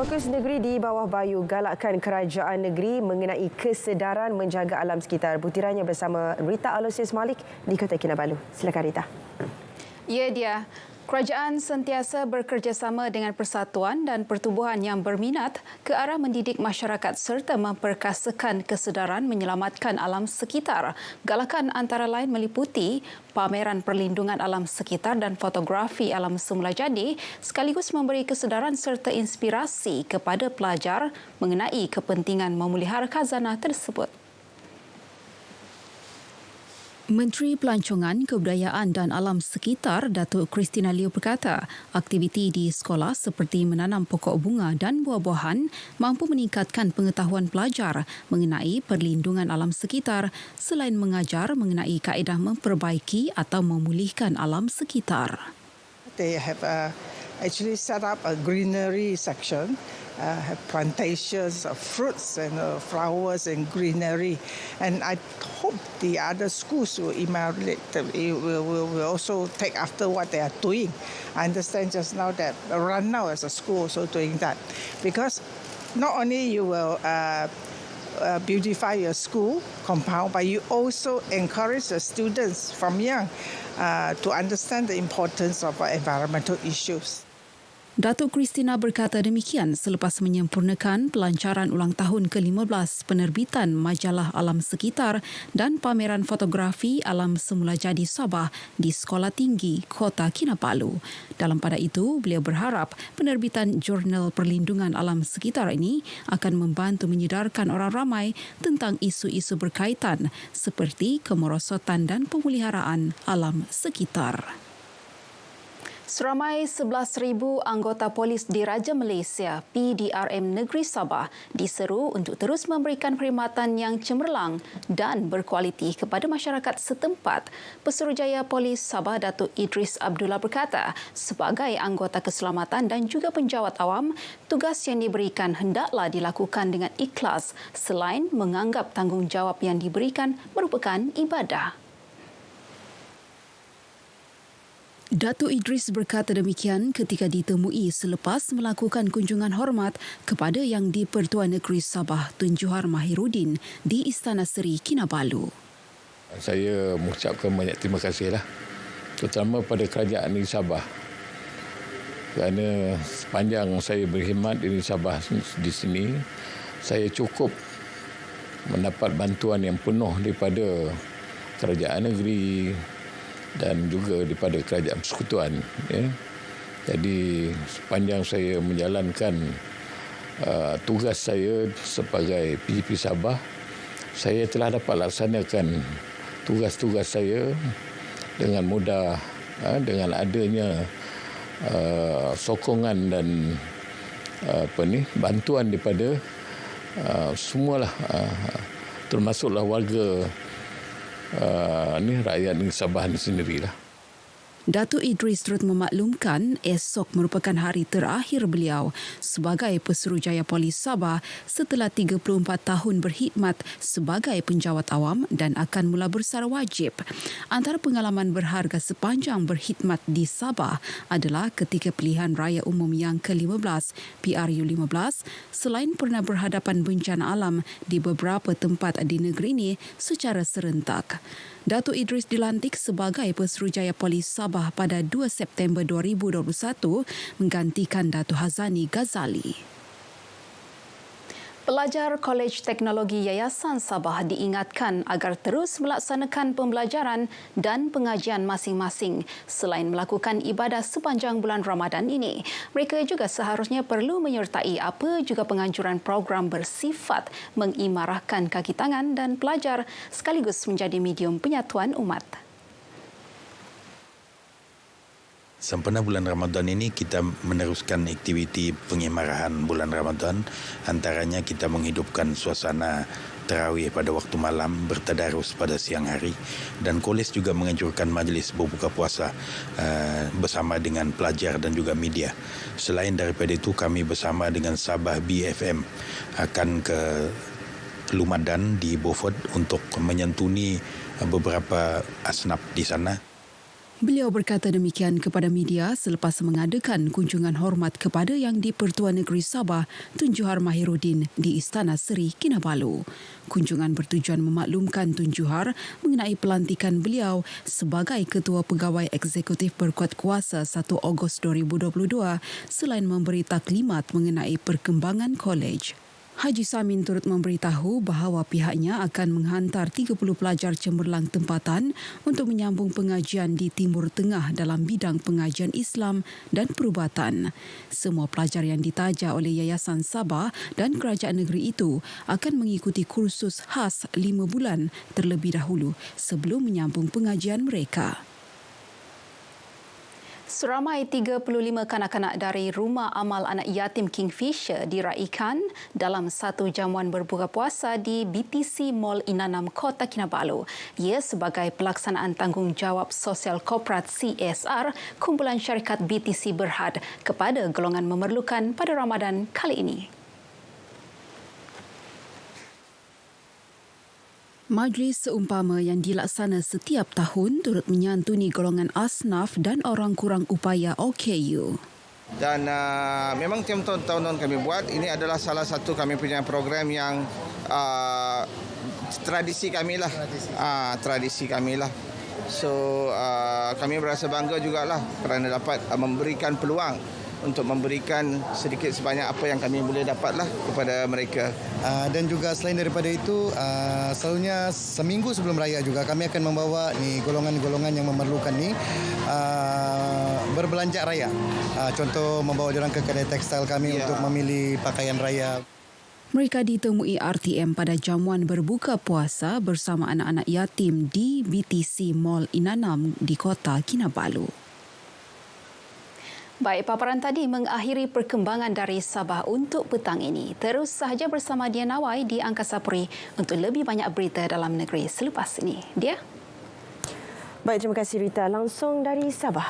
Fokus negeri di bawah bayu galakkan kerajaan negeri mengenai kesedaran menjaga alam sekitar. Butirannya bersama Rita Aloysius Malik di Kota Kinabalu. Silakan Rita. Ya dia. Kerajaan sentiasa bekerjasama dengan persatuan dan pertubuhan yang berminat ke arah mendidik masyarakat serta memperkasakan kesedaran menyelamatkan alam sekitar. Galakan antara lain meliputi pameran perlindungan alam sekitar dan fotografi alam semula jadi sekaligus memberi kesedaran serta inspirasi kepada pelajar mengenai kepentingan memelihara khazanah tersebut. Menteri Pelancongan, Kebudayaan dan Alam Sekitar Datuk Christina Liew berkata, aktiviti di sekolah seperti menanam pokok bunga dan buah-buahan mampu meningkatkan pengetahuan pelajar mengenai perlindungan alam sekitar selain mengajar mengenai kaedah memperbaiki atau memulihkan alam sekitar. They have actually set up a greenery section. Have plantations of fruits and flowers and greenery, and I hope the other schools will emulate. Will also take after what they are doing. I understand just now that Ranau as a school also doing that, because not only you will beautify your school compound, but you also encourage the students from young to understand the importance of environmental issues. Datuk Christina berkata demikian selepas menyempurnakan pelancaran ulang tahun ke-15 penerbitan Majalah Alam Sekitar dan pameran fotografi alam semula jadi Sabah di Sekolah Tinggi Kota Kinabalu. Dalam pada itu, beliau berharap penerbitan Jurnal Perlindungan Alam Sekitar ini akan membantu menyedarkan orang ramai tentang isu-isu berkaitan seperti kemerosotan dan pemeliharaan alam sekitar. Seramai 11,000 anggota polis Diraja Malaysia PDRM Negeri Sabah diseru untuk terus memberikan perkhidmatan yang cemerlang dan berkualiti kepada masyarakat setempat. Pesuruhjaya Polis Sabah Datuk Idris Abdullah berkata, sebagai anggota keselamatan dan juga penjawat awam, tugas yang diberikan hendaklah dilakukan dengan ikhlas selain menganggap tanggungjawab yang diberikan merupakan ibadah. Datuk Idris berkata demikian ketika ditemui selepas melakukan kunjungan hormat kepada Yang di-Pertuan Negeri Sabah Tun Johar Mahiruddin di Istana Seri Kinabalu. Saya mengucapkan banyak terima kasihlah, terutama pada kerajaan Negeri Sabah, kerana sepanjang saya berkhidmat di Negeri Sabah di sini, saya cukup mendapat bantuan yang penuh daripada kerajaan negeri dan juga daripada kerajaan persekutuan. Jadi sepanjang saya menjalankan tugas saya sebagai PGP Sabah, saya telah dapat laksanakan tugas-tugas saya dengan mudah, dengan adanya sokongan dan bantuan daripada semualah, termasuklah warga rakyat negeri Sabah ini sendirilah. Datuk Idris turut memaklumkan esok merupakan hari terakhir beliau sebagai Pesuruhjaya Polis Sabah setelah 34 tahun berkhidmat sebagai penjawat awam dan akan mula bersara wajib. Antara pengalaman berharga sepanjang berkhidmat di Sabah adalah ketika pilihan raya umum yang ke-15 PRU15 selain pernah berhadapan bencana alam di beberapa tempat di negeri ini secara serentak. Datuk Idris dilantik sebagai Pesuruhjaya Polis Sabah pada 2 September 2021 menggantikan Datuk Hazani Ghazali. Pelajar Kolej Teknologi Yayasan Sabah diingatkan agar terus melaksanakan pembelajaran dan pengajian masing-masing selain melakukan ibadah sepanjang bulan Ramadan ini. Mereka juga seharusnya perlu menyertai apa juga penganjuran program bersifat mengimarahkan kaki tangan dan pelajar sekaligus menjadi medium penyatuan umat. Sempena bulan Ramadan ini kita meneruskan aktiviti pengimarahan bulan Ramadan. Antaranya kita menghidupkan suasana tarawih pada waktu malam, bertadarus pada siang hari, dan kolej juga menganjurkan majlis berbuka puasa bersama dengan pelajar dan juga media. Selain daripada itu, kami bersama dengan Sabah BFM akan ke Lumadan di Beaufort untuk menyantuni beberapa asnaf di sana. Beliau berkata demikian kepada media selepas mengadakan kunjungan hormat kepada Yang di-Pertuan Negeri Sabah Tun Johar Mahiruddin di Istana Seri Kinabalu. Kunjungan bertujuan memaklumkan Tun Johar mengenai pelantikan beliau sebagai Ketua Pegawai Eksekutif Berkuat Kuasa 1 Ogos 2022 selain memberi taklimat mengenai perkembangan kolej. Haji Samin turut memberitahu bahawa pihaknya akan menghantar 30 pelajar cemerlang tempatan untuk menyambung pengajian di Timur Tengah dalam bidang pengajian Islam dan perubatan. Semua pelajar yang ditaja oleh Yayasan Sabah dan Kerajaan Negeri itu akan mengikuti kursus khas 5 bulan terlebih dahulu sebelum menyambung pengajian mereka. Seramai 35 kanak-kanak dari Rumah Amal Anak Yatim Kingfisher diraikan dalam satu jamuan berbuka puasa di BTC Mall Inanam, Kota Kinabalu. Ia sebagai pelaksanaan tanggungjawab sosial korporat CSR kumpulan syarikat BTC Berhad kepada golongan memerlukan pada Ramadan kali ini. Majlis seumpama yang dilaksana setiap tahun turut menyantuni golongan asnaf dan orang kurang upaya OKU. Dan memang tiap tahun kami buat, ini adalah salah satu kami punya program yang tradisi kami lah. Tradisi kami lah. So kami berasa bangga jugalah kerana dapat memberikan peluang untuk memberikan sedikit sebanyak apa yang kami boleh dapatlah kepada mereka. Dan juga selain daripada itu, selalunya seminggu sebelum raya juga kami akan membawa ni golongan-golongan yang memerlukan ni berbelanja raya. Contoh membawa diorang ke kedai tekstil kami untuk memilih pakaian raya. Mereka ditemui RTM pada jamuan berbuka puasa bersama anak-anak yatim di BTC Mall Inanam di Kota Kinabalu. Baik, paparan tadi mengakhiri perkembangan dari Sabah untuk petang ini. Terus sahaja bersama Dia Nawai di Angkasa Puri untuk lebih banyak berita dalam negeri selepas ini. Dia? Baik, terima kasih Rita. Langsung dari Sabah.